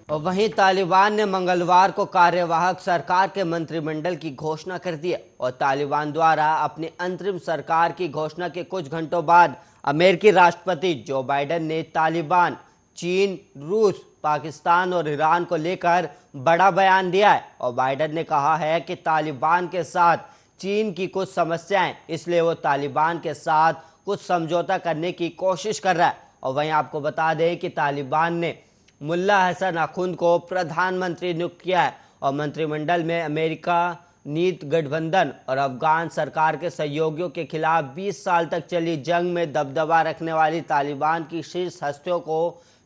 और वहीं तालिबान ने मंगलवार को कार्यवाहक सरकार के मंत्रिमंडल की घोषणा कर दी और तालिबान द्वारा अपनी अंतरिम सरकार की घोषणा के कुछ घंटों बाद अमेरिकी राष्ट्रपति जो बाइडेन ने तालिबान, चीन, रूस, पाकिस्तान और ईरान को लेकर बड़ा बयान दिया है। और बाइडेन ने कहा है कि तालिबान के साथ चीन की कुछ समस्याएं, इसलिए वो तालिबान के साथ कुछ समझौता करने की कोशिश कर रहा है। और वहीं आपको बता दें कि तालिबान ने मुल्ला हसन अखुंद को प्रधानमंत्री नियुक्त किया है और मंत्रिमंडल में अमेरिका नीत गठबंधन और अफगान सरकार के सहयोगियों के खिलाफ 20 साल तक चली जंग में दबदबा रखने वाली तालिबान की शीर्ष हस्तियों को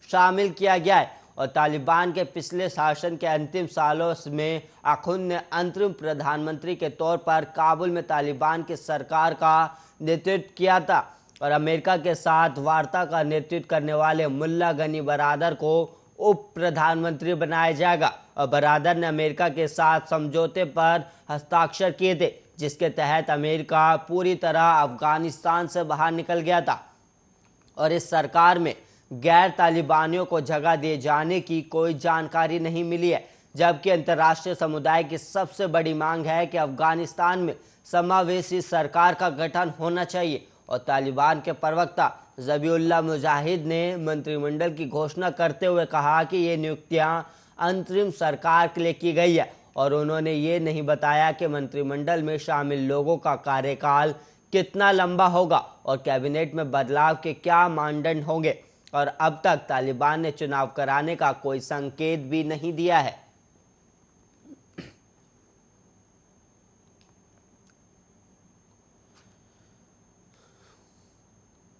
शामिल किया गया है। और तालिबान के पिछले शासन के अंतिम सालों में अखुंद ने अंतरिम प्रधानमंत्री के तौर पर काबुल में तालिबान की सरकार का नेतृत्व किया था और अमेरिका के साथ वार्ता का नेतृत्व करने वाले मुल्ला गनी बरादर को उप प्रधानमंत्री बनाया जाएगा। और बरादर ने अमेरिका के साथ समझौते पर हस्ताक्षर किए थे जिसके तहत अमेरिका पूरी तरह अफगानिस्तान से बाहर निकल गया था और इस सरकार में गैर तालिबानियों को जगह दिए जाने की कोई जानकारी नहीं मिली है, जबकि अंतर्राष्ट्रीय समुदाय की सबसे बड़ी मांग है कि अफगानिस्तान में समावेशी सरकार का गठन होना चाहिए। और तालिबान के प्रवक्ता ज़बीउल्लाह मुजाहिद ने मंत्रिमंडल की घोषणा करते हुए कहा कि ये नियुक्तियां अंतरिम सरकार के लिए की गई है और उन्होंने ये नहीं बताया कि मंत्रिमंडल में शामिल लोगों का कार्यकाल कितना लंबा होगा और कैबिनेट में बदलाव के क्या मानदंड होंगे। और अब तक तालिबान ने चुनाव कराने का कोई संकेत भी नहीं दिया है।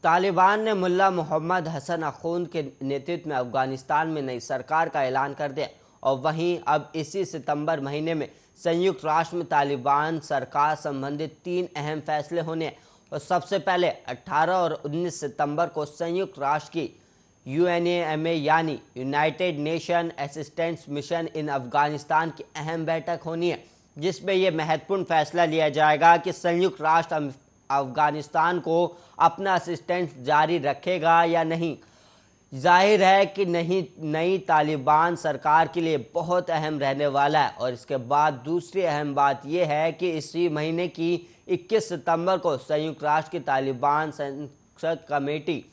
तालिबान ने मुल्ला मोहम्मद हसन अखुंद के नेतृत्व में अफगानिस्तान में नई सरकार का ऐलान कर दिया और वहीं अब इसी सितंबर महीने में संयुक्त राष्ट्र में तालिबान सरकार संबंधित 3 अहम फैसले होने हैं। और सबसे पहले 18 और 19 सितंबर को संयुक्त राष्ट्र की UNAMA यानी United nation assistance mission in Afghanistan की अहम बैठक होनी है, जिसमें यह महत्वपूर्ण फैसला लिया जाएगा कि संयुक्त राष्ट्र अफगानिस्तान को अपना असिस्टेंस जारी रखेगा या नहीं। जाहिर है कि नई तालिबान सरकार के लिए बहुत अहम रहने वाला है। और इसके बाद दूसरी अहम बात यह है कि इसी महीने की 21 सितंबर को संयुक्त राष्ट्र की तालिबान संसद कमेटी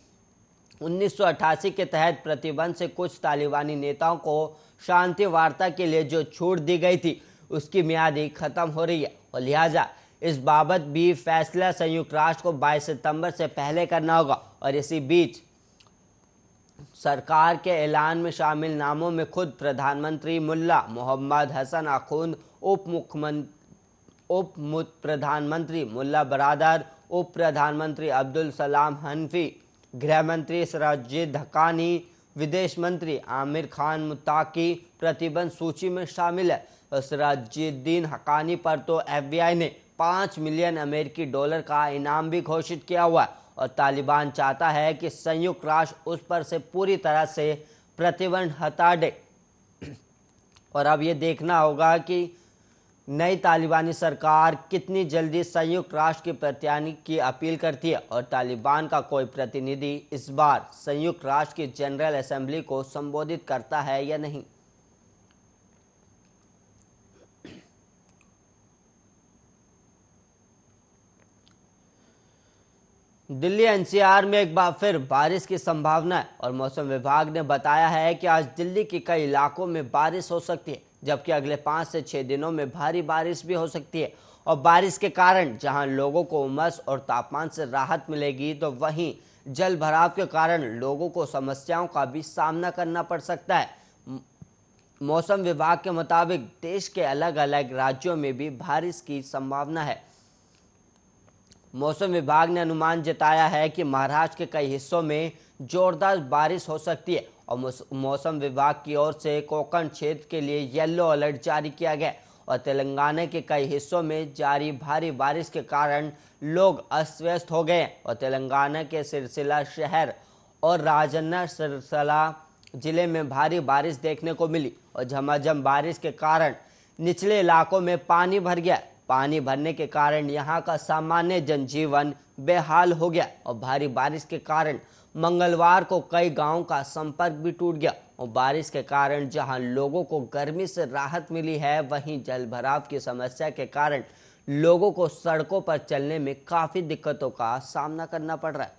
1988 के तहत प्रतिबंध से कुछ तालिबानी नेताओं को शांति वार्ता के लिए जो छूट दी गई थी उसकी मियाद खत्म हो रही है और लिहाजा इस बाबत भी फैसला संयुक्त राष्ट्र को 22 सितंबर से पहले करना होगा। और इसी बीच सरकार के ऐलान में शामिल नामों में खुद प्रधानमंत्री मुल्ला मोहम्मद हसन अखुंद, उप प्रधानमंत्री मुल्ला बरादर, उप प्रधानमंत्री अब्दुल सलाम हनफी, गृह मंत्री सिराजुद्दीन हक्कानी, विदेश मंत्री आमिर खान मुत्ताकी प्रतिबंध सूची में शामिल है। और सिराजुद्दीन हक्कानी पर तो FBI ने $5 मिलियन अमेरिकी डॉलर का इनाम भी घोषित किया हुआ है और तालिबान चाहता है कि संयुक्त राष्ट्र उस पर से पूरी तरह से प्रतिबंध हटा दे। और अब ये देखना होगा कि नई तालिबानी सरकार कितनी जल्दी संयुक्त राष्ट्र की प्रत्यानी की अपील करती है और तालिबान का कोई प्रतिनिधि इस बार संयुक्त राष्ट्र की जनरल असेंबली को संबोधित करता है या नहीं। दिल्ली NCR में एक बार फिर बारिश की संभावना है और मौसम विभाग ने बताया है कि आज दिल्ली के कई इलाकों में बारिश हो सकती है, जबकि अगले 5 से 6 दिनों में भारी बारिश भी हो सकती है। और बारिश के कारण जहां लोगों को उमस और तापमान से राहत मिलेगी, तो वहीं जल भराव के कारण लोगों को समस्याओं का भी सामना करना पड़ सकता है। मौसम विभाग के मुताबिक देश के अलग अलग राज्यों में भी बारिश की संभावना है। मौसम विभाग ने अनुमान जताया है कि महाराष्ट्र के कई हिस्सों में जोरदार बारिश हो सकती है और मौसम विभाग की ओर से कोंकण क्षेत्र के लिए येलो अलर्ट जारी किया गया और तेलंगाना के कई हिस्सों में जारी भारी बारिश के कारण लोग अस्त व्यस्त हो गए और तेलंगाना के सिरसिला शहर और राजन्ना सिरसिला जिले में भारी बारिश देखने को मिली और झमाझम बारिश के कारण निचले इलाकों में पानी भर गया। पानी भरने के कारण यहाँ का सामान्य जनजीवन बेहाल हो गया और भारी बारिश के कारण मंगलवार को कई गांवों का संपर्क भी टूट गया और बारिश के कारण जहां लोगों को गर्मी से राहत मिली है, वहीं जलभराव की समस्या के कारण लोगों को सड़कों पर चलने में काफी दिक्कतों का सामना करना पड़ रहा है।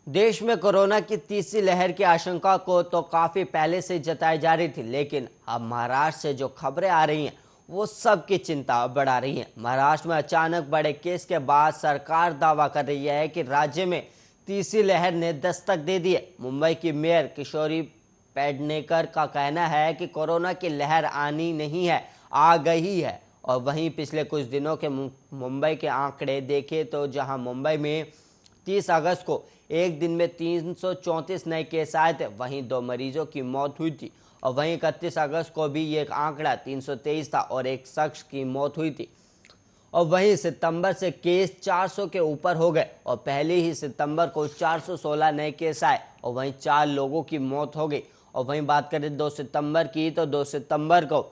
देश में कोरोना की तीसरी लहर की आशंका को तो काफी पहले से जताई जा रही थी, लेकिन अब महाराष्ट्र से जो खबरें आ रही हैं वो सबकी चिंता बढ़ा रही हैं। महाराष्ट्र में अचानक बड़े केस के बाद सरकार दावा कर रही है कि राज्य में तीसरी लहर ने दस्तक दे दी है। मुंबई की मेयर किशोरी पेडनेकर का कहना है कि कोरोना की लहर आनी नहीं है, आ गई है। और वहीं पिछले कुछ दिनों के मुंबई के आंकड़े देखें तो जहां मुंबई में 30 अगस्त को एक दिन में 334 नए केस आए थे, वहीं 2 मरीजों की मौत हुई थी। और वहीं 31 अगस्त को भी ये आंकड़ा 323 था और एक शख्स की मौत हुई थी। और वहीं सितंबर से केस 400 के ऊपर हो गए और पहले ही सितंबर को 416 नए केस आए और वहीं 4 लोगों की मौत हो गई। और वहीं बात करें 2 सितंबर की, तो 2 सितंबर को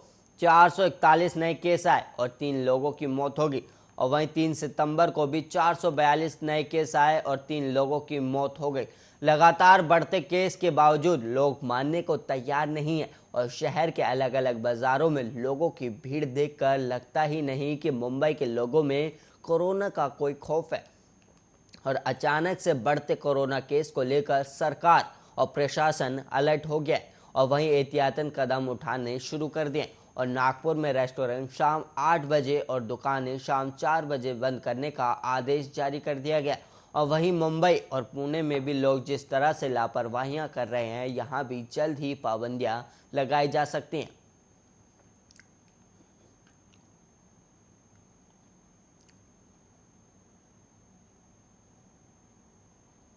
441 नए केस आए और 3 लोगों की मौत हो गई। और वहीं 3 सितंबर को भी 442 नए केस आए और 3 लोगों की मौत हो गई। लगातार बढ़ते केस के बावजूद लोग मानने को तैयार नहीं है और शहर के अलग अलग बाजारों में लोगों की भीड़ देखकर लगता ही नहीं कि मुंबई के लोगों में कोरोना का कोई खौफ है। और अचानक से बढ़ते कोरोना केस को लेकर सरकार और प्रशासन अलर्ट हो गया है और वहीं एहतियातन कदम उठाने शुरू कर दिए। और नागपुर में रेस्टोरेंट शाम 8 बजे और दुकानें शाम 4 बजे बंद करने का आदेश जारी कर दिया गया। और वहीं मुंबई और पुणे में भी लोग जिस तरह से लापरवाहियां कर रहे हैं, यहां भी जल्द ही पाबंदियां लगाई जा सकती हैं।